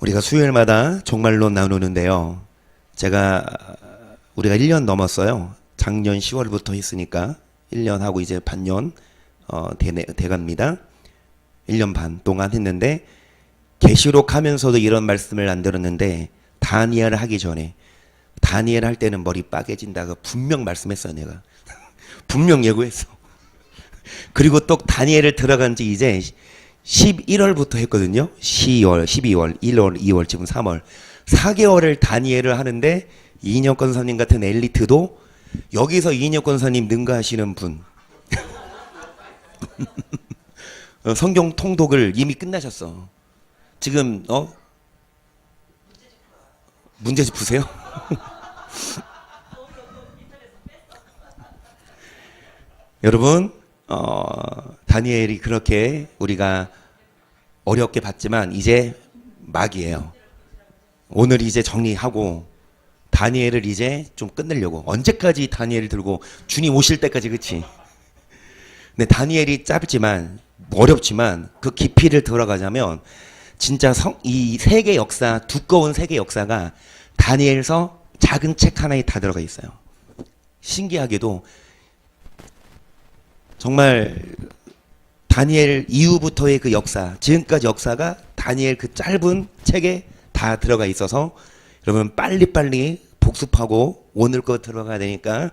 우리가 수요일마다 종말론 나누는데요. 우리가 1년 넘었어요. 작년 10월부터 했으니까 1년 하고 이제 반년 돼갑니다. 1년 반 동안 했는데 계시록 하면서도 이런 말씀을 안 들었는데 다니엘 하기 전에 다니엘 할 때는 머리 빠개진다고 분명 말씀했어요. 내가 분명 예고했어. 그리고 또 다니엘을 들어간 지 이제 11월부터 했거든요. 12월, 12월, 1월, 2월, 지금 3월 4개월을 다니엘을 하는데 이인혁 권사님 같은 엘리트도 여기서 이인혁 권사님 능가하시는 분 성경 통독을 이미 끝나셨어. 지금 문제집 푸세요? 여러분 다니엘이 그렇게 우리가 어렵게 봤지만 이제 막이에요. 오늘 이제 정리하고 다니엘을 이제 좀 끝내려고. 언제까지 다니엘을 들고 주님 오실 때까지, 그치? 근데 다니엘이 짧지만 어렵지만 그 깊이를 들어가자면 진짜 이 세계 역사, 두꺼운 세계 역사가 다니엘서 작은 책 하나에 다 들어가 있어요. 신기하게도 정말 다니엘 이후부터의 그 역사, 지금까지 역사가 다니엘 그 짧은 책에 다 들어가 있어서 여러분 빨리빨리 복습하고 오늘 거 들어가야 되니까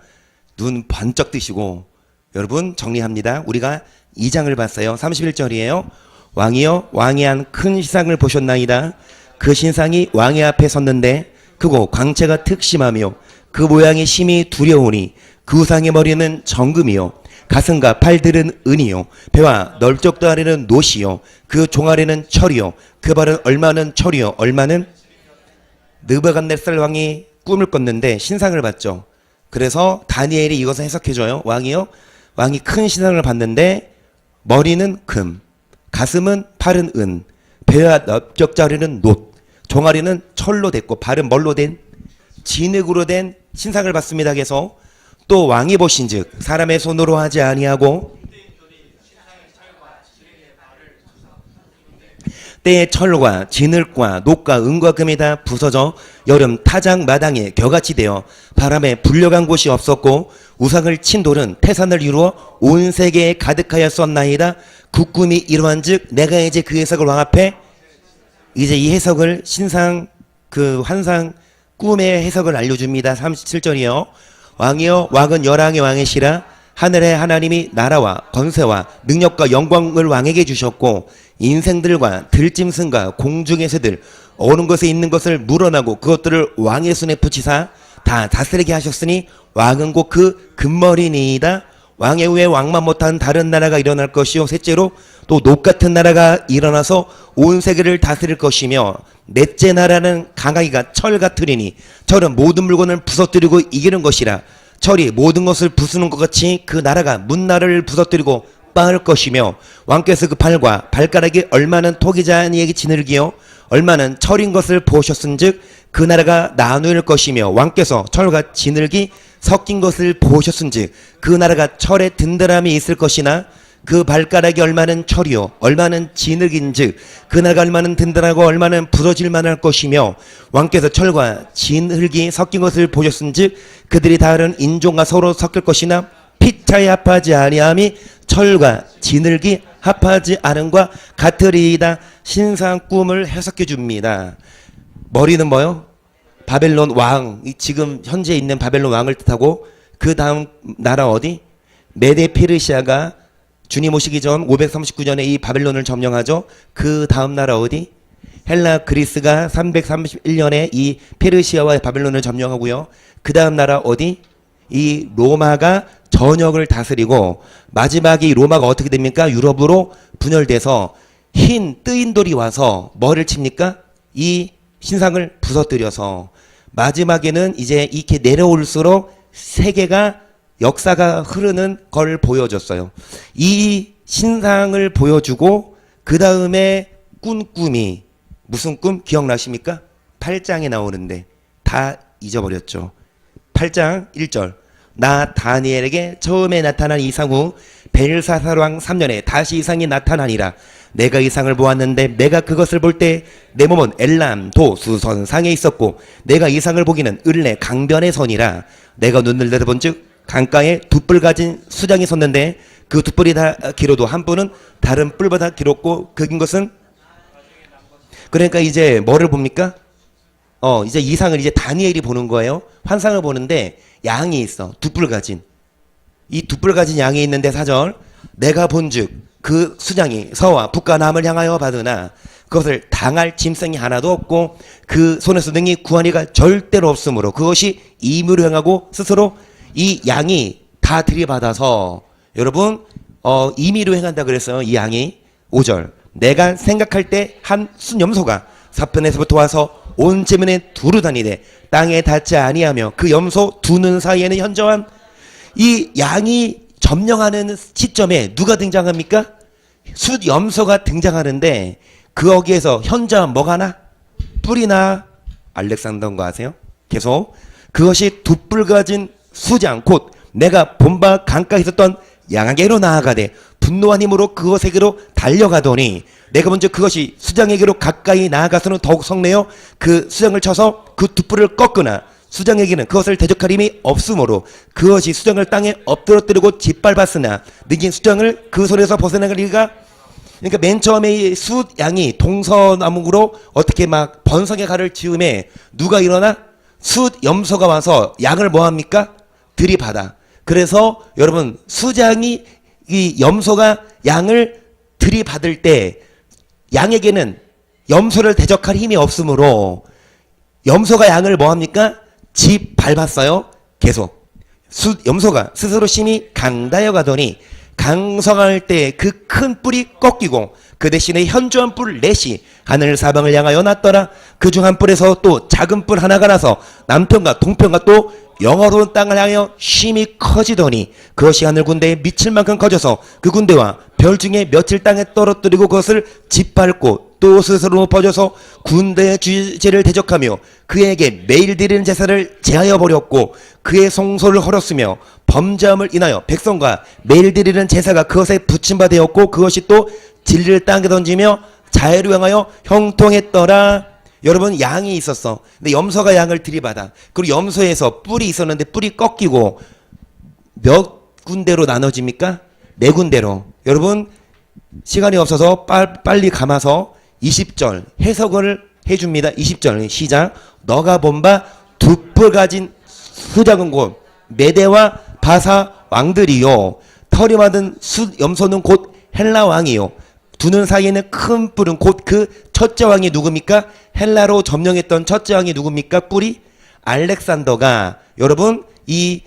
눈 번쩍 뜨시고 여러분 정리합니다. 우리가 2장을 봤어요. 31절이에요. 왕이여 왕의 큰 신상을 보셨나이다. 그 신상이 왕의 앞에 섰는데 크고 광채가 특심하며 그 모양이 심히 두려우니 그 우상의 머리는 정금이요 가슴과 팔들은 은이요 배와 널쩍도 아래는 노시요 그 종아리는 철이요 그 발은 얼마는 철이요 얼마는. 느부갓네살 왕이 꿈을 꿨는데 신상을 봤죠. 그래서 다니엘이 이것을 해석해줘요. 왕이요 왕이 큰 신상을 봤는데 머리는 금, 가슴은 팔은 은, 배와 넓적자리는 놋, 종아리는 철로 됐고 발은 뭘로 된? 진흙으로 된 신상을 봤습니다. 그래서 또 왕이 보신즉 사람의 손으로 하지 아니하고 때의 철과 진흙과 녹과 은과 금이 다 부서져 여름 타작 마당에 겨같이 되어 바람에 불려간 곳이 없었고 우상을 친 돌은 태산을 이루어 온 세계에 가득하였었나이다. 그 꿈이 이러한즉 내가 이제 그 해석을 왕 앞에 이제 이 해석을 신상 그 환상 꿈의 해석을 알려줍니다. 37절이요. 왕이여 왕은 열왕의 왕이시라. 하늘의 하나님이 나라와 권세와 능력과 영광을 왕에게 주셨고 인생들과 들짐승과 공중의 새들 어느 곳에 있는 것을 물어나고 그것들을 왕의 손에 붙이사 다 다스리게 하셨으니 왕은 곧 그 금머리니이다. 왕의 후에 왕만 못한 다른 나라가 일어날 것이요 셋째로 또 녹 같은 나라가 일어나서 온 세계를 다스릴 것이며 넷째 나라는 강하기가 철 같으리니 철은 모든 물건을 부서뜨리고 이기는 것이라. 철이 모든 것을 부수는 것 같이 그 나라가 문나라를 부서뜨리고 빵할 것이며 왕께서 그 팔과 발가락이 얼마는 토기자니에게 지늘기요 얼마는 철인 것을 보셨은즉 그 나라가 나누일 것이며 왕께서 철과 지늘기 섞인 것을 보셨은즉 그 나라가 철에 든든함이 있을 것이나 그 발가락이 얼마는 철이요 얼마는 진흙인즉 그 나라가 얼마는 든든하고 얼마는 부서질 만할 것이며 왕께서 철과 진흙이 섞인 것을 보셨은즉 그들이 다른 인종과 서로 섞일 것이나 피차에 합하지 아니함이 철과 진흙이 합하지 않음과 같으리이다. 신상 꿈을 해석해 줍니다. 머리는 뭐요? 바벨론 왕, 지금 현재 있는 바벨론 왕을 뜻하고 그 다음 나라 어디? 메데 페르시아가 주님 오시기 전 539년에 이 바벨론을 점령하죠. 그 다음 나라 어디? 헬라 그리스가 331년에 이 페르시아와 바벨론을 점령하고요. 그 다음 나라 어디? 이 로마가 전역을 다스리고 마지막에 로마가 어떻게 됩니까? 유럽으로 분열돼서 흰 뜨인 돌이 와서 뭐를 칩니까? 이 신상을 부서뜨려서 마지막에는 이제 이렇게 내려올수록 세계가 역사가 흐르는 걸 보여줬어요. 이 신상을 보여주고 그 다음에 꾼 꿈이 무슨 꿈 기억나십니까? 8장에 나오는데 다 잊어버렸죠. 8장 1절 나 다니엘에게 처음에 나타난 이상 후 벨사살 왕 3년에 다시 이상이 나타나니라. 내가 이상을 보았는데 내가 그것을 볼 때 내 몸은 엘람 도수선상에 있었고 내가 이상을 보기는 을레 강변에 서니라. 내가 눈을 내다본즉 강가에 두 뿔 가진 수장이 섰는데 그 두 뿔이 다 길어도 한 뿔은 다른 뿔보다 길었고 그 긴 것은 그러니까 이제 뭐를 봅니까? 이제 이상을 이제 다니엘이 보는 거예요. 환상을 보는데 양이 있어. 두 뿔 가진. 이 두 뿔 가진 양이 있는데 4절 내가 본즉 그 수장이 서와 북과 남을 향하여 받으나 그것을 당할 짐승이 하나도 없고 그 손에서 능히 구하니가 절대로 없으므로 그것이 임의로 행하고 스스로 이 양이 다 들이받아서 여러분 임의로 행한다 그랬어요. 이 양이 5절 내가 생각할 때 한 순염소가 사편에서부터 와서 온 제면에 두루 다니되 땅에 닿지 아니하며 그 염소 두 눈 사이에는 현저한 이 양이 점령하는 시점에 누가 등장합니까? 숫염소가 등장하는데 거기에서 현저한 뭐가 나? 뿔이 나. 알렉산더인 거 아세요? 계속 그것이 두 뿔 가진 수장 곧 내가 본바 강가에 있었던 양에게로 나아가되 분노한 힘으로 그것에게로 달려가더니 내가 먼저 그것이 수장에게로 가까이 나아가서는 더욱 성내어 그 수장을 쳐서 그 두 뿔을 꺾으나 수장에게는 그것을 대적할 힘이 없으므로 그것이 수장을 땅에 엎드러뜨리고 짓밟았으나 느긴 수장을 그 손에서 벗어나갈 리가. 그러니까 맨 처음에 이 숫양이 동서남북으로 어떻게 막 번성의 갈을 지음에 누가 일어나? 숫염소가 와서 양을 뭐합니까? 들이받아. 그래서 여러분 수장이 이 염소가 양을 들이받을 때 양에게는 염소를 대적할 힘이 없으므로 염소가 양을 뭐합니까? 짓밟았어요. 계속 염소가 스스로 심히 강다여 가더니 강성할 때 그 큰 뿔이 꺾이고 그 대신에 현저한 뿔 넷이 하늘 사방을 향하여 났더라. 그 중 한 뿔에서 또 작은 뿔 하나가 나서 남편과 동편과 또 영화로운 땅을 향하여 심히 커지더니 그것이 하늘 군대에 미칠 만큼 커져서 그 군대와 별 중에 며칠 땅에 떨어뜨리고 그것을 짓밟고 또 스스로 퍼져서 군대의 주제를 대적하며 그에게 매일 드리는 제사를 제하여 버렸고 그의 송소를 헐었으며 범죄함을 인하여 백성과 매일 드리는 제사가 그것에 붙임바 되었고 그것이 또 진리를 땅에 던지며 자해를 향하여 형통했더라. 여러분 양이 있었어. 근데 염소가 양을 들이받아. 그리고 염소에서 뿔이 있었는데 뿔이 꺾이고 몇 군데로 나눠집니까? 4군데로. 여러분 시간이 없어서 빨리 감아서 20절 해석을 해줍니다. 20절 시작. 너가 본 바 두 뿔 가진 수작은 곧 메대와 바사 왕들이요 털이 많은 염소는 곧 헬라 왕이요 두 눈 사이에는 큰 뿔은 곧 그 첫째 왕이 누굽니까? 헬라로 점령했던 첫째 왕이 누굽니까? 뿔이 알렉산더가 여러분 이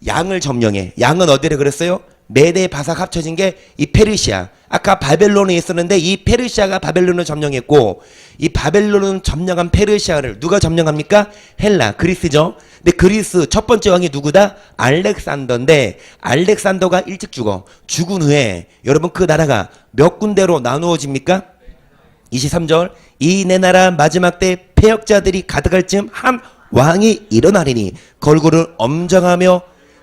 양을 점령해. 양은 어디래 그랬어요? 메대 바삭 합쳐진 게 이 페르시아. 아까 바벨론에 있었는데 이 페르시아가 바벨론을 점령했고 이 바벨론을 점령한 페르시아를 누가 점령합니까? 헬라, 그리스죠. 근데 그리스 첫 번째 왕이 누구다? 알렉산더인데 알렉산더가 일찍 죽어. 죽은 후에 여러분 그 나라가 몇 군데로 나누어집니까? 23절 이 내 나라 마지막 때 패역자들이 가득할 즈음 한 왕이 일어나리니 걸그를 엄정하며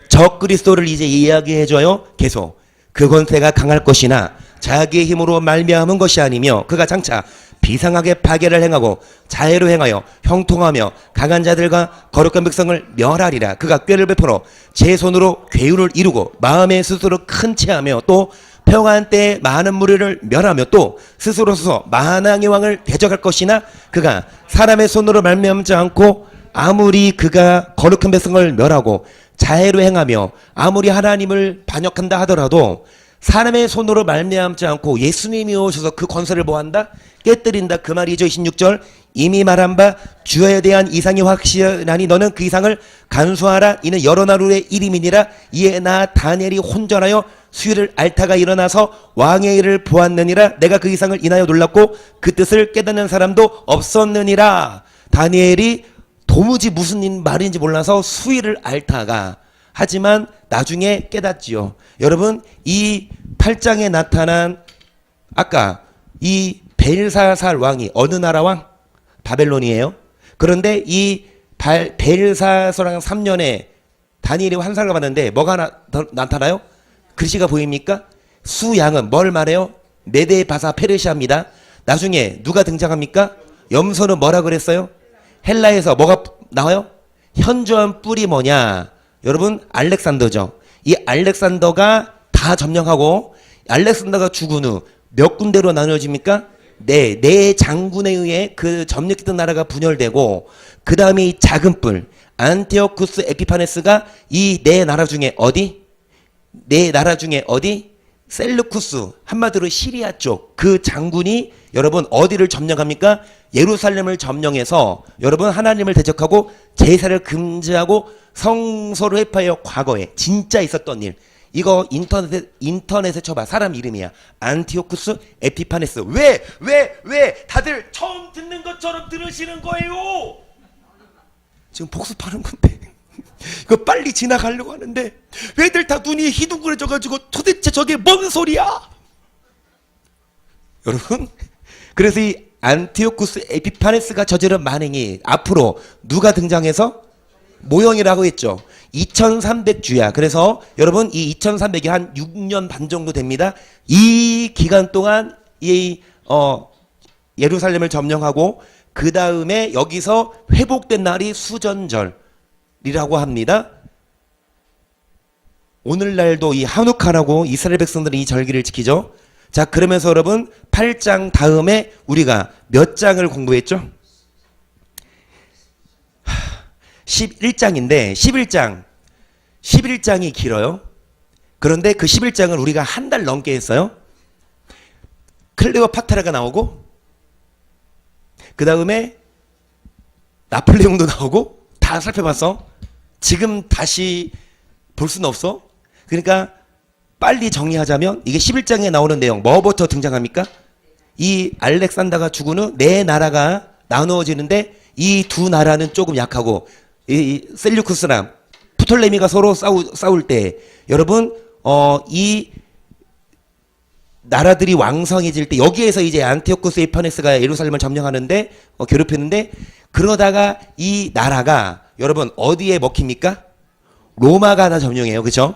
적 그리스도를 이제 이야기해줘요. 계속 그 권세가 강할 것이나 자기의 힘으로 말미암은 것이 아니며 그가 장차 비상하게 파괴를 행하고 자해로 행하여 형통하며 강한 자들과 거룩한 백성을 멸하리라. 그가 꾀를 베풀어 제 손으로 괴유를 이루고 마음에 스스로 큰 체하며 또 평안 때에 많은 무리를 멸하며 또 스스로 서서 만왕의 왕을 대적할 것이나 그가 사람의 손으로 말미암지 않고 아무리 그가 거룩한 백성을 멸하고 자해로 행하며 아무리 하나님을 반역한다 하더라도 사람의 손으로 말미암지 않고 예수님이 오셔서 그 권세를 뭐한다? 깨뜨린다. 그 말이죠. 26절 이미 말한 바 주에 대한 이상이 확실하니 너는 그 이상을 간수하라. 이는 여러 나루의 일임이니라. 이에 나 다니엘이 혼전하여 수요일 알타가 일어나서 왕의 일을 보았느니라. 내가 그 이상을 인하여 놀랐고 그 뜻을 깨닫는 사람도 없었느니라. 다니엘이 도무지 무슨 말인지 몰라서 수일을 알타가 하지만 나중에 깨닫지요. 여러분 이 8장에 나타난 아까 이 벨사살 왕이 어느 나라 왕? 바벨론이에요. 그런데 이 벨사살 3년에 다니엘이 환상을 봤는데 뭐가 나타나요? 글씨가 보입니까? 수양은 뭘 말해요? 메데 바사 페르시아입니다. 나중에 누가 등장합니까? 염소는 뭐라 그랬어요? 헬라에서 뭐가 나와요? 현저한 뿔이 뭐냐? 여러분 알렉산더죠. 이 알렉산더가 다 점령하고 알렉산더가 죽은 후 몇 군데로 나누어집니까? 네 장군에 의해 그 점령했던 나라가 분열되고 그 다음에 이 작은 뿔 안티오쿠스 에피파네스가 이 네 나라 중에 어디? 네 나라 중에 어디? 셀루쿠스 한마디로 시리아 쪽 그 장군이 여러분 어디를 점령합니까? 예루살렘을 점령해서 여러분 하나님을 대적하고 제사를 금지하고 성소를 회파하여 과거에 진짜 있었던 일 이거 인터넷에 쳐봐. 사람 이름이야. 안티오쿠스 에피파네스. 왜 다들 처음 듣는 것처럼 들으시는 거예요? 지금 복습하는 건데 이거 빨리 지나가려고 하는데 왜들 다 눈이 희둥그레져가지고 도대체 저게 뭔 소리야? 여러분 그래서 이 안티오쿠스 에피파네스가 저지른 만행이 앞으로 누가 등장해서 모형이라고 했죠. 2300주야. 그래서 여러분 이 2300이 한 6년 반 정도 됩니다. 이 기간 동안 이 예루살렘을 점령하고 그 다음에 여기서 회복된 날이 수전절이라고 합니다. 오늘날도 이 하누카라고 이스라엘 백성들은 이 절기를 지키죠. 자 그러면서 여러분 8장 다음에 우리가 몇 장을 공부했죠? 11장인데 11장이 길어요. 그런데 그 11장을 우리가 한 달 넘게 했어요. 클레오파트라가 나오고 그 다음에 나폴레옹도 나오고 다 살펴봤어. 지금 다시 볼 수는 없어. 그러니까 빨리 정리하자면 이게 11장에 나오는 내용 뭐부터 등장합니까? 이 알렉산더가 죽은 후 네 나라가 나누어지는데 이 두 나라는 조금 약하고 이 셀류쿠스랑 프톨레미가 서로 싸울 때 여러분 이 나라들이 왕성해질 때 여기에서 이제 안티오쿠스 에피파네스가 예루살렘을 점령하는데 괴롭혔는데 그러다가 이 나라가 여러분 어디에 먹힙니까? 로마가 다 점령해요. 그렇죠?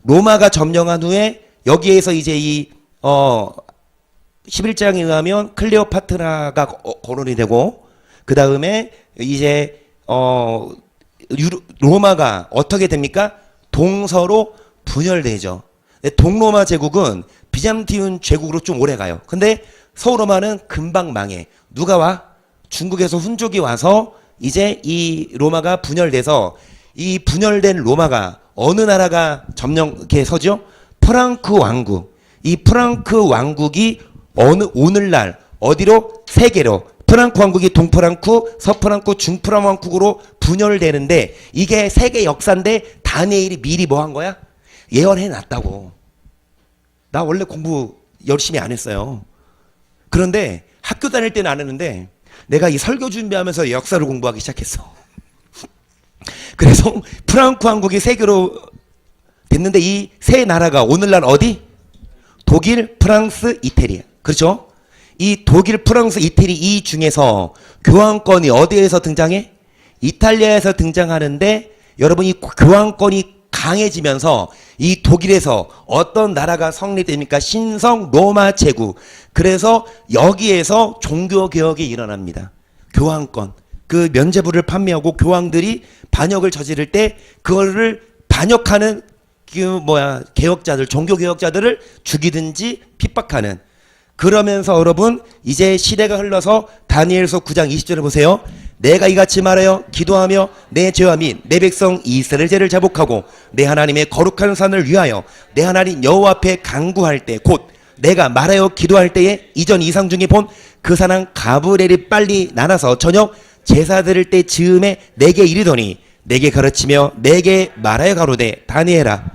로마가 점령한 후에 여기에서 이제 이 11장에 의하면 클레오파트라가 거론이 되고 그 다음에 이제 로마가 어떻게 됩니까? 동서로 분열되죠. 동로마 제국은 비잔티움 제국으로 좀 오래 가요. 근데 서로마는 금방 망해. 누가 와? 중국에서 훈족이 와서 이제 이 로마가 분열돼서 이 분열된 로마가 어느 나라가 점령해 서죠? 프랑크 왕국. 이 프랑크 왕국이 오늘날 어디로? 세계로. 프랑크 왕국이 동프랑크, 서프랑크, 중프랑크 왕국으로 분열되는데 이게 세계 역사인데 다니엘이 미리 뭐 한 거야? 예언해 놨다고. 나 원래 공부 열심히 안 했어요. 그런데 학교 다닐 때는 안 했는데 내가 이 설교 준비하면서 역사를 공부하기 시작했어. 그래서 프랑크 왕국이 세계로 됐는데 이 세 나라가 오늘날 어디? 독일, 프랑스, 이태리. 그렇죠? 이 독일, 프랑스, 이태리 이 중에서 교황권이 어디에서 등장해? 이탈리아에서 등장하는데 여러분 이 교황권이 강해지면서 이 독일에서 어떤 나라가 성립됩니까? 신성 로마 제국. 그래서 여기에서 종교개혁이 일어납니다. 교황권. 그 면죄부를 판매하고 교황들이 반역을 저지를 때 그거를 반역하는 개혁자들, 종교개혁자들을 죽이든지 핍박하는. 그러면서 여러분 이제 시대가 흘러서 다니엘서 9장 20절을 보세요. 내가 이같이 말하여 기도하며 내 죄와 및 내 백성 이스라엘 죄를 자복하고 내 하나님의 거룩한 산을 위하여 내 하나님 여호와 앞에 간구할 때 곧 내가 말하여 기도할 때에 이전 이상 중에 본 그 산한 가브렐이 빨리 나눠서 저녁 제사 드릴 때 즈음에 내게 이르더니 내게 가르치며 내게 말하여 가로되 다니엘아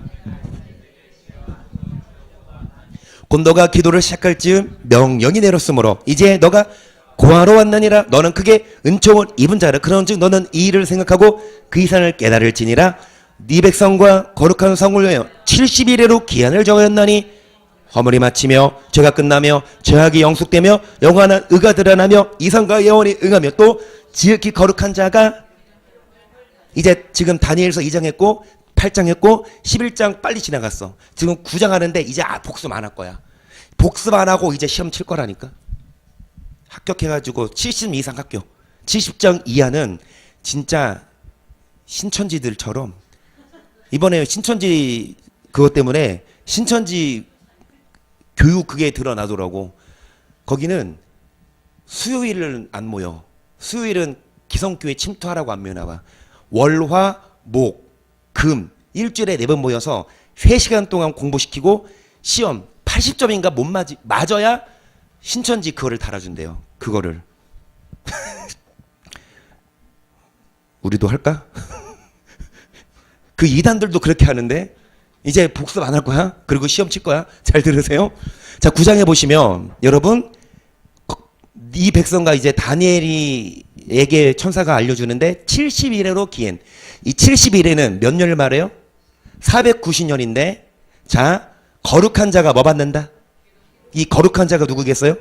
곧 너가 기도를 시작할 즈음 명령이 내렸으므로 이제 너가 고하러 왔느니라. 너는 크게 은총을 입은 자라. 그런즉 너는 이 일을 생각하고 그 이상을 깨달을지니라. 네 백성과 거룩한 성을 위하여 70일에로 기한을 정하였나니 허물이 마치며 죄가 끝나며 죄악이 영숙되며 영원한 의가 드러나며 이성과 예언이 응하며 또 지극히 거룩한 자가 이제 지금 다니엘서 2장 했고 8장 했고 11장 빨리 지나갔어. 지금 9장 하는데 이제 복수 많을 거야. 복습 안 하고 이제 시험 칠 거라니까. 합격해가지고 70 이상 합격. 70점 이하는 진짜 신천지들처럼 이번에 신천지 그것 때문에 신천지 교육 그게 드러나더라고. 거기는 수요일은 안 모여. 수요일은 기성교회 침투하라고 안 모여나와. 월, 화, 목, 금 일주일에 4번 모여서 3시간 동안 공부시키고 시험 80점인가 못 맞아야 신천지 그거를 달아준대요. 그거를. 우리도 할까? 그 이단들도 그렇게 하는데 이제 복습 안 할 거야? 그리고 시험 칠 거야? 잘 들으세요. 자, 9장에 보시면 여러분 이 백성과 이제 다니엘이에게 천사가 알려주는데 70일에로 기엔. 이 70일에는 몇 년을 말해요? 490년인데 자, 거룩한 자가 뭐 받는다? 이 거룩한 자가 누구겠어요?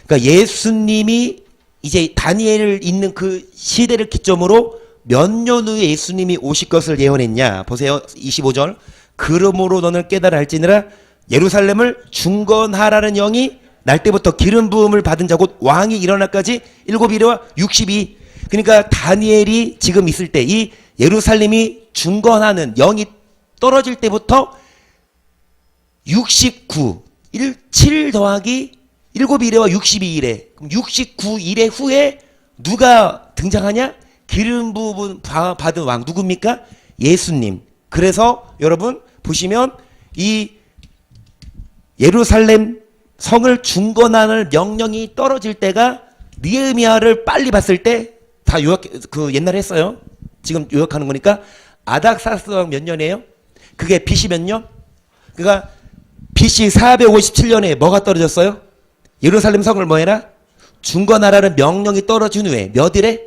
그러니까 예수님이 이제 다니엘을 있는 그 시대를 기점으로 몇 년 후에 예수님이 오실 것을 예언했냐. 보세요. 25절. 그러므로 너는 깨달아 할지니라 예루살렘을 중건하라는 영이 날 때부터 기름 부음을 받은 자 곧 왕이 일어나까지 7일에와 62. 그러니까 다니엘이 지금 있을 때 이 예루살렘이 중건하는 영이 떨어질 때부터 69, 7 더하기 7일에와 62일에 그럼 69일에 후에 누가 등장하냐? 기름 부음 받은 왕 누굽니까? 예수님. 그래서 여러분 보시면 이 예루살렘 성을 중건하는 명령이 떨어질 때가 느헤미야를 빨리 봤을 때 다 요약 그 옛날에 했어요. 지금 요약하는 거니까 아닥사스 왕 몇 년이에요? 그게 BC 몇 년? 그러니까 BC 457년에 뭐가 떨어졌어요? 예루살렘 성을 뭐 해라? 중건하라는 명령이 떨어진 후에 몇 일에?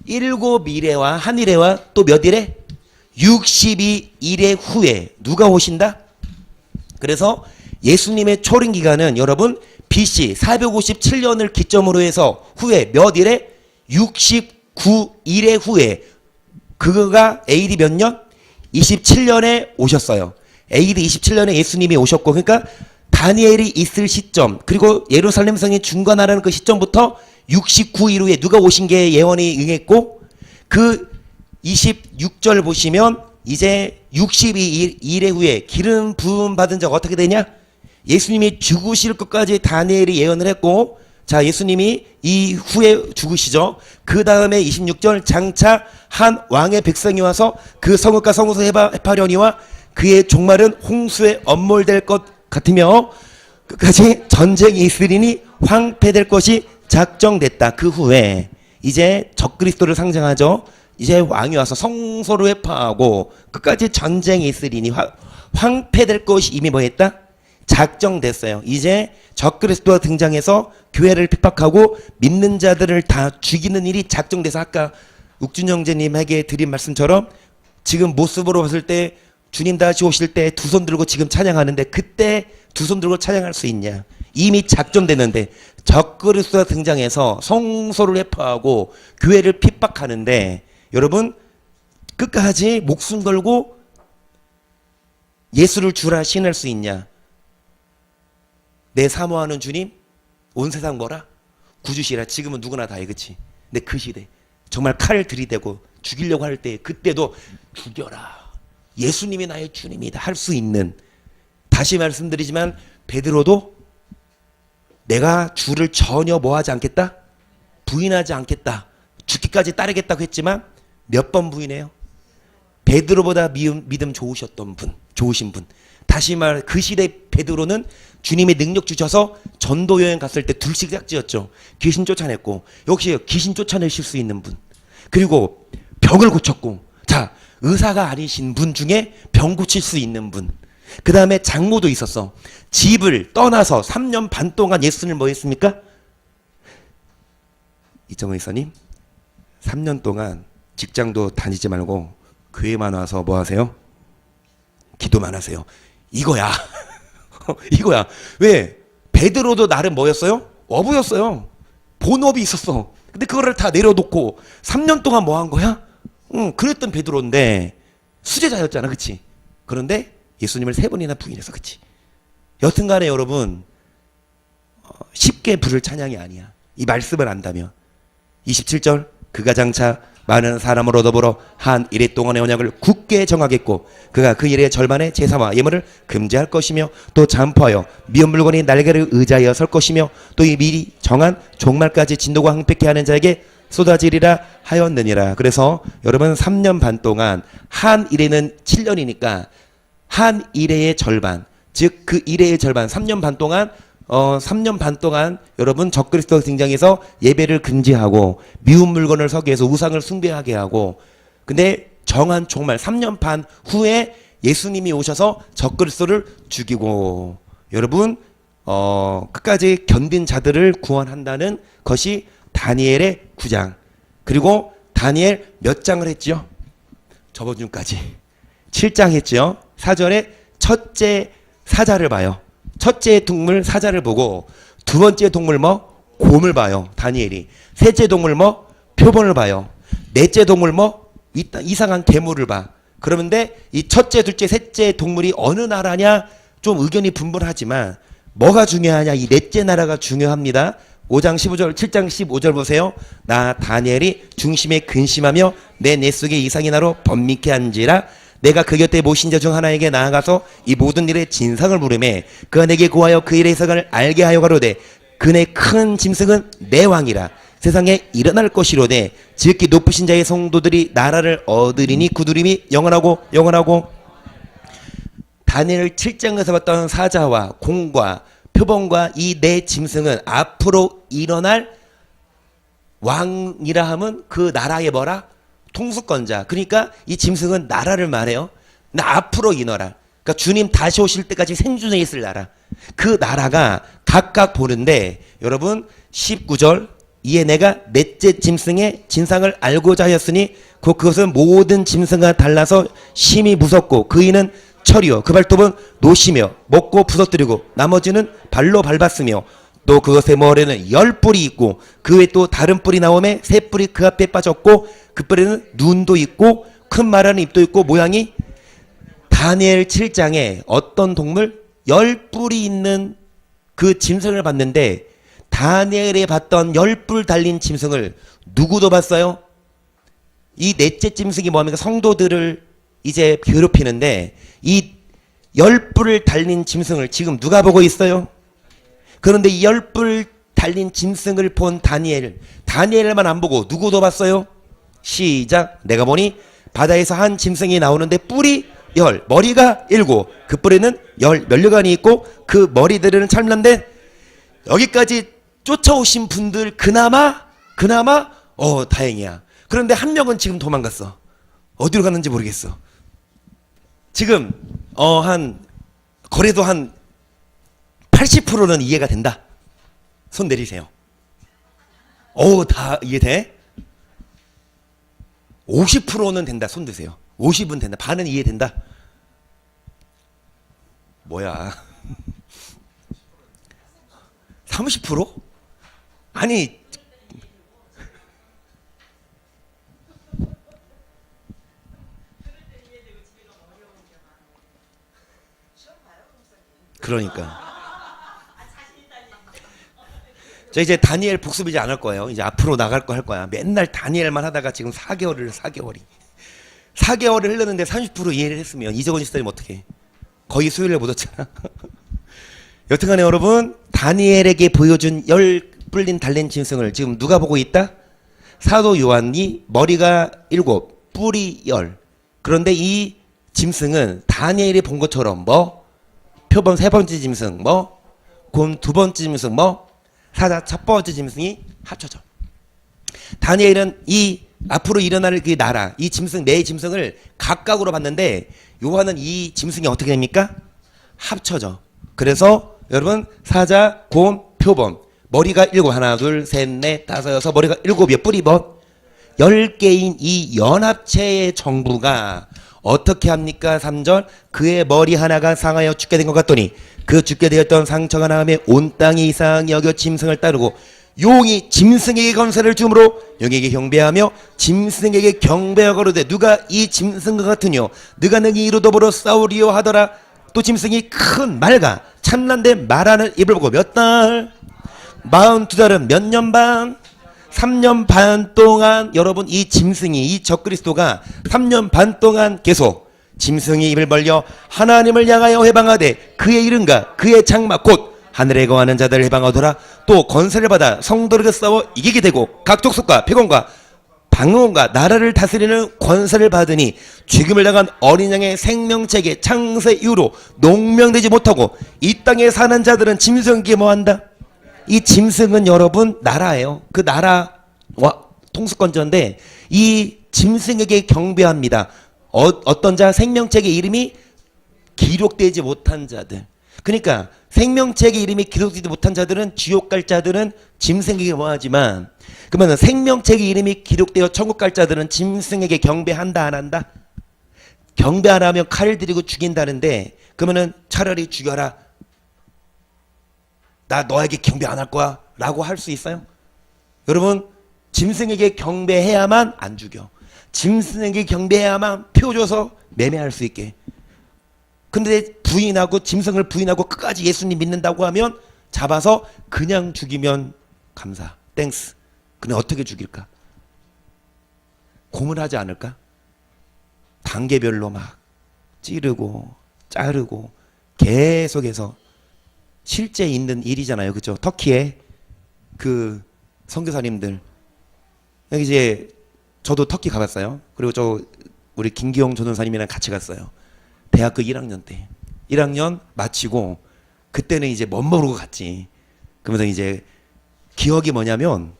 7일에와 한 일에와 또 몇 일에? 62일의 후에 누가 오신다? 그래서 예수님의 초림 기간은 여러분 BC 457년을 기점으로 해서 후에 몇 일에? 69일의 후에 그가 AD 몇 년? 27년에 오셨어요. AD 27년에 예수님이 오셨고 그러니까 다니엘이 있을 시점 그리고 예루살렘 성이 중건하라는 그 시점부터 69일 후에 누가 오신 게 예언이 응했고 그 26절 보시면 이제 62일의 후에 기름 부음 받은 자가 어떻게 되냐? 예수님이 죽으실 것까지 다니엘이 예언을 했고 자 예수님이 이 후에 죽으시죠. 그 다음에 26절 장차 한 왕의 백성이 와서 그 성읍과 성소에 해파려니와 그의 종말은 홍수에 엄몰될 것 같으며 끝까지 전쟁이 있으리니 황폐될 것이 작정됐다. 그 후에 이제 적그리스도를 상징하죠. 이제 왕이 와서 성소를 회파하고 끝까지 전쟁이 있으리니 황폐될 것이 이미 뭐 했다? 작정됐어요. 이제 적그리스도가 등장해서 교회를 핍박하고 믿는 자들을 다 죽이는 일이 작정돼서 아까 욱준 형제님에게 드린 말씀처럼 지금 모습으로 봤을 때 주님 다시 오실 때 두 손 들고 지금 찬양하는데 그때 두 손 들고 찬양할 수 있냐? 이미 작정됐는데 적그리스도가 등장해서 성소를 회파하고 교회를 핍박하는데 여러분 끝까지 목숨 걸고 예수를 주라 신할 수 있냐? 내 사모하는 주님 온 세상 뭐라? 구주시라. 지금은 누구나 다 해 그치? 근데 그 시대 정말 칼을 들이대고 죽이려고 할 때 그때도 죽여라. 예수님이 나의 주님이다 할 수 있는 다시 말씀드리지만 베드로도 내가 주를 전혀 뭐하지 않겠다? 부인하지 않겠다. 죽기까지 따르겠다고 했지만 몇 번 부인해요? 베드로보다 믿음 좋으셨던 분, 좋으신 분. 다시 말 그 시대 베드로는 주님의 능력 주셔서 전도 여행 갔을 때 둘씩 짝지었죠. 귀신 쫓아냈고 역시 귀신 쫓아내실 수 있는 분. 그리고 병을 고쳤고 자 의사가 아니신 분 중에 병 고칠 수 있는 분. 그 다음에 장모도 있었어. 집을 떠나서 3년 반 동안 예수님을 뭐 했습니까? 이정호 이사님 3년 동안 직장도 다니지 말고 교회만 와서 뭐 하세요? 기도만 하세요. 이거야. 이거야. 왜? 베드로도 나름 뭐였어요? 어부였어요. 본업이 있었어. 근데 그거를 다 내려놓고 3년 동안 뭐 한 거야? 그랬던 베드로인데 수제자였잖아. 그치? 그런데 예수님을 3번이나 부인해서 그치? 여튼간에 여러분 쉽게 부를 찬양이 아니야. 이 말씀을 안다면. 27절 그가 장차 많은 사람으로 더불어 한 이래 동안의 언약을 굳게 정하겠고 그가 그 일의 절반의 제사와 예물을 금지할 것이며 또 잠포하여 미운 물건이 날개를 의지하여 설 것이며 또 이 미리 정한 종말까지 진노가 황폐케 하는 자에게 쏟아지리라 하였느니라. 그래서 여러분 3년 반 동안 한 일에는 7년이니까 한 일의 절반, 즉 그 일의 절반 3년 반 동안 3년 반 동안 여러분 적그리스도 등장해서 예배를 금지하고 미운 물건을 서게 해서 우상을 숭배하게 하고, 근데 정한 종말 3년 반 후에 예수님이 오셔서 적그리스도를 죽이고 여러분 끝까지 견딘 자들을 구원한다는 것이 다니엘의 9장. 그리고 다니엘 몇 장을 했죠? 저번 주까지 7장 했죠. 4절에 첫째 사자를 봐요. 첫째 동물 사자를 보고 두 번째 동물 뭐? 곰을 봐요. 다니엘이. 셋째 동물 뭐? 표본을 봐요. 넷째 동물 뭐? 이상한 괴물을 봐. 그러는데 이 첫째, 둘째, 셋째 동물이 어느 나라냐? 좀 의견이 분분하지만 뭐가 중요하냐? 이 넷째 나라가 중요합니다. 5장 15절, 7장 15절 보세요. 나 다니엘이 중심에 근심하며 내 뇌 속에 이상이 나로 번민케 한지라 내가 그 곁에 모신 자 중 하나에게 나아가서 이 모든 일의 진상을 물으매 그가 내게 구하여 그 일의 해석을 알게 하여 가로되 그네 큰 짐승은 내 왕이라 세상에 일어날 것이로되 지극히 높으신 자의 성도들이 나라를 얻으리니 그 두림이 영원하고 영원하고. 다니엘 7장에서 봤던 사자와 공과 표범과 이 네 짐승은 앞으로 일어날 왕이라 하면 그 나라의 뭐라? 통수권자. 그러니까 이 짐승은 나라를 말해요. 나 앞으로 이 나라. 그러니까 주님 다시 오실 때까지 생존해 있을 나라. 그 나라가 각각 보는데 여러분 19절 이에 내가 넷째 짐승의 진상을 알고자 하였으니 그것은 모든 짐승과 달라서 심히 무섭고 그 이는 철이요 그 발톱은 노시며 먹고 부서뜨리고 나머지는 발로 밟았으며 또 그것의 머리에는 10뿔이 있고 그 외에 또 다른 뿔이 나오매 새 뿔이 그 앞에 빠졌고 그 뿔에는 눈도 있고 큰 말하는 입도 있고 모양이. 다니엘 7장에 어떤 동물 10뿔이 있는 그 짐승을 봤는데 다니엘이 봤던 10뿔 달린 짐승을 누구도 봤어요? 이 넷째 짐승이 뭐합니까? 성도들을 이제 괴롭히는데 이 10뿔을 달린 짐승을 지금 누가 보고 있어요? 그런데 이 10뿔 달린 짐승을 본 다니엘만 안 보고 누구도 봤어요? 시작. 내가 보니 바다에서 한 짐승이 나오는데 뿔이 10, 머리가 7, 그 뿔에는 10 면류관이 있고 그 머리들은 찬란데. 여기까지 쫓아오신 분들 그나마 다행이야. 그런데 한 명은 지금 도망갔어. 어디로 갔는지 모르겠어. 지금 거래도 한 80%는 이해가 된다. 손 내리세요. 다 이해돼? 50%는 된다. 손 드세요. 50은 된다. 반은 이해된다. 뭐야? 30%? 아니 그러니까 저 이제 다니엘 복습 이제 안 할 거예요. 이제 앞으로 나갈 거 할 거야. 맨날 다니엘만 하다가 지금 4개월을 흘렀는데 30% 이해를 했으면 이정원 집사님 어떻게? 거의 수요일에 못 왔잖아. 여튼간에 여러분 다니엘에게 보여준 10뿔린 달린 짐승을 지금 누가 보고 있다? 사도 요한이 머리가 7, 뿔이 10. 그런데 이 짐승은 다니엘이 본 것처럼 뭐 표범 세 번째 짐승, 뭐 곰 두 번째 짐승, 뭐 사자 첫 번째 짐승이 합쳐져. 다니엘은 이 앞으로 일어날 그 나라, 이 짐승 네 짐승을 각각으로 봤는데 요한은 이 짐승이 어떻게 됩니까? 합쳐져. 그래서 여러분 사자, 곰, 표범 머리가 7, 하나, 둘, 셋, 넷, 다섯, 여섯, 머리가 7이요. 뿔이 뭐 10개인 이 연합체의 정부가 어떻게 합니까? 3절 그의 머리 하나가 상하여 죽게 된 것 같더니 그 죽게 되었던 상처가 나음에 온 땅이 이상히 여겨 짐승을 따르고 용이 짐승에게 건세를 주므로 용에게 경배하며 짐승에게 경배하고 그러되 누가 이 짐승과 같으뇨 누가 능히 이로 더불어 싸우리요 하더라. 또 짐승이 큰 말과 참난데 말하는 입을 보고 몇 달? 42달은 몇 년 반? 3년 반 동안 여러분 이 짐승이 이 적그리스도가 3년 반 동안 계속 짐승이 입을 벌려 하나님을 향하여 해방하되 그의 이름과 그의 장막 곧 하늘에 거하는 자들을 해방하더라. 또 권세를 받아 성도를 싸워 이기게 되고 각 족속과 백원과 방언과 나라를 다스리는 권세를 받으니 죽임을 당한 어린 양의 생명책에 창세 이후로 농명되지 못하고 이 땅에 사는 자들은 짐승에게 뭐한다? 이 짐승은 여러분 나라예요. 그 나라와 통수권자인데 이 짐승에게 경배합니다. 어떤 자? 생명책의 이름이 기록되지 못한 자들. 그러니까 생명책의 이름이 기록되지 못한 자들은 지옥 갈 자들은 짐승에게 뭐하지만 그러면 생명책의 이름이 기록되어 천국 갈 자들은 짐승에게 경배한다 안 한다? 경배 안 하면 칼을 들이고 죽인다는데 그러면은 차라리 죽여라. 나 너에게 경배 안 할 거야 라고 할 수 있어요? 여러분 짐승에게 경배해야만 안 죽여. 짐승에게 경배해야만 표 줘서 매매할 수 있게. 근데 부인하고 짐승을 부인하고 끝까지 예수님 믿는다고 하면 잡아서 그냥 죽이면 감사 땡스. 근데 어떻게 죽일까? 고문하지 않을까? 단계별로 막 찌르고 자르고 계속해서 실제 있는 일이잖아요. 그죠? 터키에 그 선교사님들 여기 이제 저도 터키 가봤어요. 그리고 저 우리 김기용 전도사님이랑 같이 갔어요. 대학교 1학년 때 1학년 마치고 그때는 이제 멋 모르고 갔지. 그러면서 이제 기억이 뭐냐면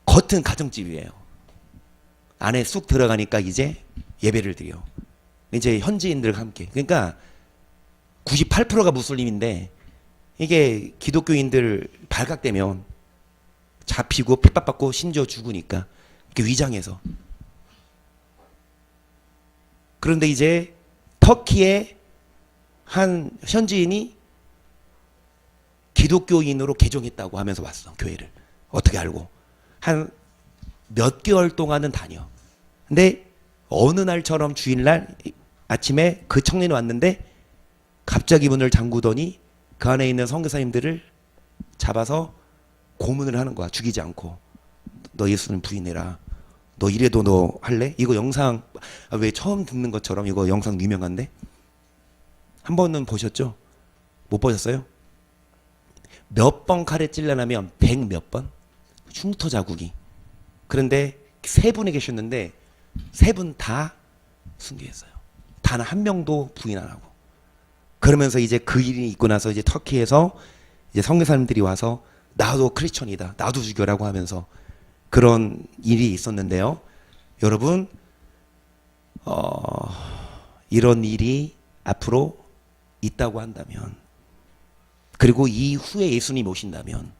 겉은 가정집이에요. 안에 쑥 들어가니까 이제 예배를 드려. 이제 현지인들과 함께. 그러니까 98%가 무슬림인데 이게 기독교인들 발각되면 잡히고 핍박받고 심지어 죽으니까 이렇게 위장해서. 그런데 이제 터키의 한 현지인이 기독교인으로 개종했다고 하면서 왔어. 교회를. 어떻게 알고. 한 몇 개월 동안은 다녀. 근데 어느 날처럼 주일날 아침에 그 청년이 왔는데 갑자기 문을 잠그더니 그 안에 있는 선교사님들을 잡아서 고문을 하는 거야. 죽이지 않고. 너 예수님 부인해라. 너 이래도 너 할래? 이거 영상 왜 처음 듣는 것처럼 이거 영상 유명한데? 한 번은 보셨죠? 못 보셨어요? 몇 번 칼에 찔러나면 100 몇 번? 흉터 자국이. 그런데 세 분이 계셨는데 세 분 다 순교했어요. 단 한 명도 부인 안 하고. 그러면서 이제 그 일이 있고 나서 이제 터키에서 이제 선교사님들이 와서 나도 크리스천이다. 나도 죽여라고 하면서 그런 일이 있었는데요. 여러분 이런 일이 앞으로 있다고 한다면 그리고 이후에 예수님이 오신다면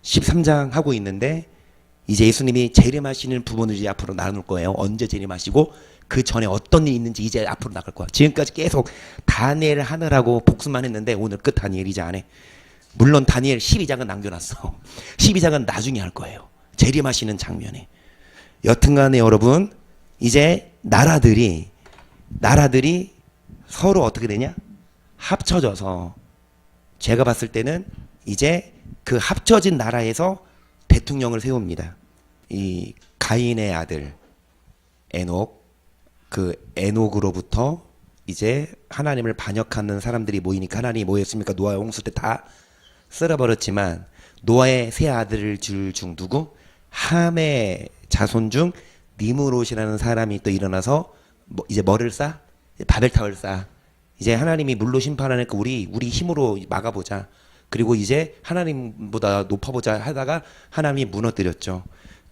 13장 하고 있는데 이제 예수님이 재림하시는 부분을 이제 앞으로 나눌 거예요. 언제 재림하시고 그 전에 어떤 일이 있는지 이제 앞으로 나갈 거야. 지금까지 계속 다니엘 하느라고 복습만 했는데 오늘 끝 다니엘 이제 안 해. 물론 다니엘 12장은 남겨놨어. 12장은 나중에 할 거예요. 재림하시는 장면에. 여튼간에 여러분 이제 나라들이 서로 어떻게 되냐? 합쳐져서 제가 봤을 때는 이제 그 합쳐진 나라에서 대통령을 세웁니다. 이 가인의 아들 에녹, 그 에녹으로부터 이제 하나님을 반역하는 사람들이 모이니까 하나님이 뭐였습니까? 노아의 홍수 때 다 쓸어버렸지만 노아의 세 아들을 줄 중 누구? 함의 자손 중 니므롯이라는 사람이 또 일어나서 이제 뭐를 쌓아? 바벨탑을 쌓아. 이제 하나님이 물로 심판하니까 우리 힘으로 막아보자. 그리고 이제 하나님보다 높아보자 하다가 하나님이 무너뜨렸죠.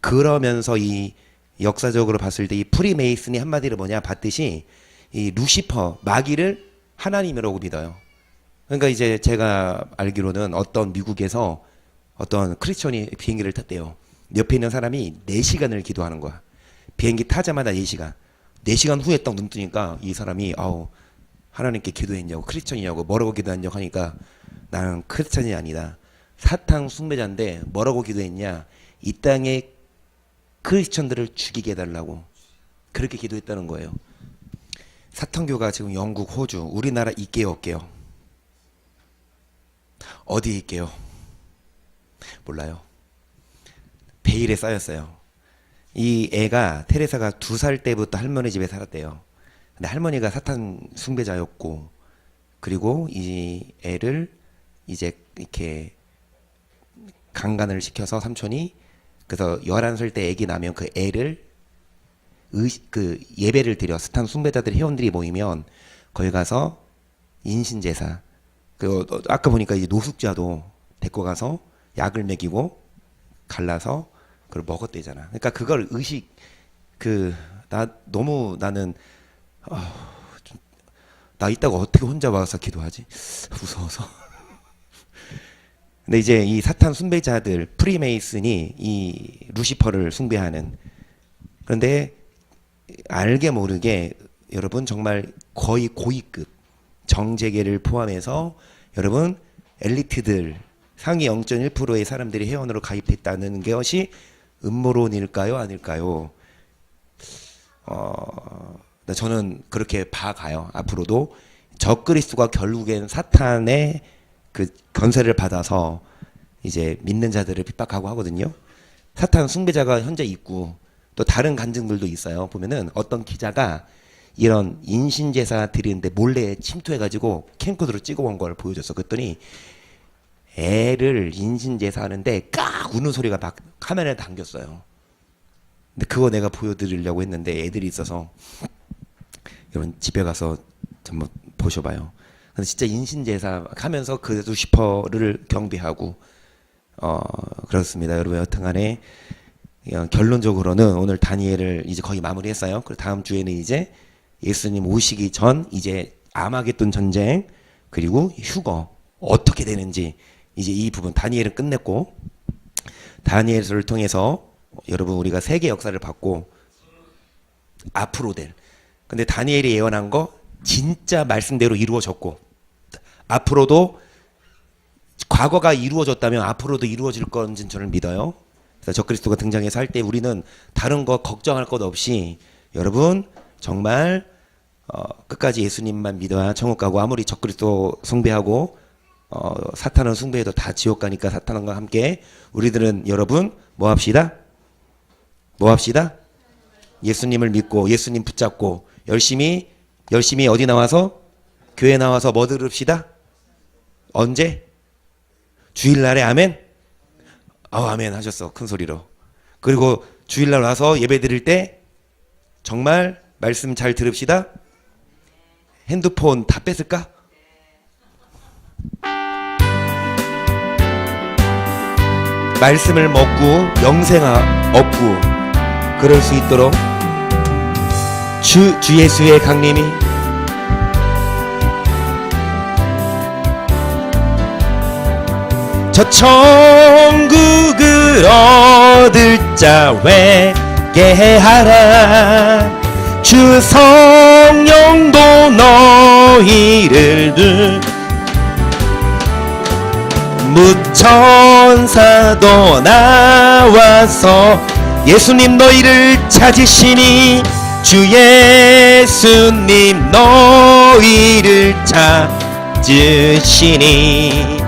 그러면서 이 역사적으로 봤을 때 이 프리메이슨이 한마디로 뭐냐 봤듯이 이 루시퍼 마귀를 하나님이라고 믿어요. 그러니까 이제 제가 알기로는 어떤 미국에서 어떤 크리스천이 비행기를 탔대요. 옆에 있는 사람이 4시간을 기도하는 거야. 비행기 타자마자 4시간. 4시간 후에 딱 눈 뜨니까 이 사람이 하나님께 기도했냐고 크리스천이냐고 뭐라고 기도했냐고 하니까 나는 크리스천이 아니다. 사탕 숭배자인데 뭐라고 기도했냐? 이 땅의 크리스천들을 죽이게 해달라고 그렇게 기도했다는 거예요. 사탄교가 지금 영국, 호주, 우리나라 있게요 없게요? 어디 있게요? 몰라요. 베일에 쌓였어요. 이 애가 테레사가 2살 때부터 할머니 집에 살았대요. 근데 할머니가 사탄 숭배자였고, 그리고 이 애를 이제 이렇게 강간을 시켜서 삼촌이, 그래서 11살 때 애기 나면 그 애를 그 예배를 드려. 사탄 숭배자들 회원들이 모이면 거기 가서 인신제사, 그 아까 보니까 이제 노숙자도 데리고 가서 약을 먹이고 갈라서 그걸 먹었대잖아. 그러니까 그걸 너무 나는 나 이따가 어떻게 혼자 와서 기도하지? 무서워서. 근데 이제 이 사탄 숭배자들 프리메이슨이 이 루시퍼를 숭배하는, 그런데 알게 모르게 여러분 정말 거의 고위급 정재계를 포함해서 여러분 엘리트들 상위 0.1%의 사람들이 회원으로 가입했다는 것이 음모론일까요, 아닐까요? 저는 그렇게 봐가요. 앞으로도 적그리스도가 결국엔 사탄의 그 권세를 받아서 이제 믿는 자들을 핍박하고 하거든요. 사탄 숭배자가 현재 있고 또 다른 간증들도 있어요. 보면은 어떤 기자가 이런 인신제사 드리는데 몰래 침투해가지고 캠코더로 찍어온 걸 보여줬어. 그랬더니 애를 인신제사 하는데 깍 우는 소리가 막 카메라에 담겼어요. 근데 그거 내가 보여드리려고 했는데 애들이 있어서, 여러분 집에 가서 한번 보셔봐요. 근데 진짜 인신제사 하면서 그 루시퍼를 경배하고 그렇습니다. 여러분 여튼간에 결론적으로는 오늘 다니엘을 이제 거의 마무리했어요. 그리고 다음 주에는 이제 예수님 오시기 전 이제 아마겟돈 전쟁 그리고 휴거 어떻게 되는지 이제 이 부분 다니엘은 끝냈고, 다니엘서를 통해서 여러분 우리가 세계 역사를 봤고 앞으로 될, 근데 다니엘이 예언한 거 진짜 말씀대로 이루어졌고 앞으로도 과거가 이루어졌다면 앞으로도 이루어질 건지는 저는 믿어요. 그래서 적그리스도가 등장해서 할 때 우리는 다른 거 걱정할 것 없이 여러분 정말 끝까지 예수님만 믿어야 천국 가고, 아무리 적그리스도 숭배하고 사탄은 숭배해도 다 지옥 가니까 사탄과 함께 우리들은 여러분 뭐 합시다? 뭐 합시다? 예수님을 믿고 예수님 붙잡고 열심히 어디 나와서? 교회 나와서 뭐 들읍시다? 언제? 주일날에 아멘? 아멘 하셨어. 큰 소리로. 그리고 주일날 와서 예배 드릴 때 정말 말씀 잘 들읍시다. 핸드폰 다 뺐을까? 말씀을 먹고 영생 얻고 그럴 수 있도록 주 예수의 강림이 저 천국을 얻을 자 회개하라. 주 성령도 너희를 무천사도 나와서 예수님 너희를 찾으시니 주 예수님 너희를 찾으시니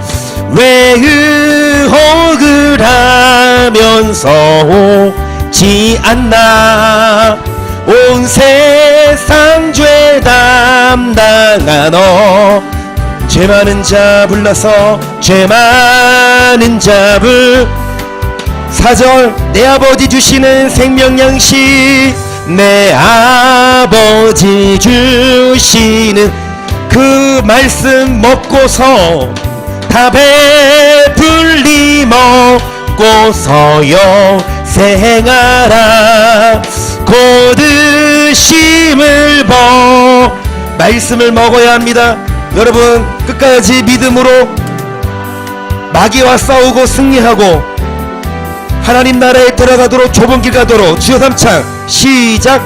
왜 의혹을 하면서 오지 않나. 온 세상 죄 담당한 죄 많은 자 불러서 죄 많은 자불 4절 내 아버지 주시는 생명 양식 내 아버지 주시는 그 말씀 먹고서 다 배불리 먹고서요 생하라. 거드심을 말씀을 먹어야 합니다. 여러분 끝까지 믿음으로 마귀와 싸우고 승리하고 하나님 나라에 들어가도록 좁은 길 가도록 주여 삼창 시작.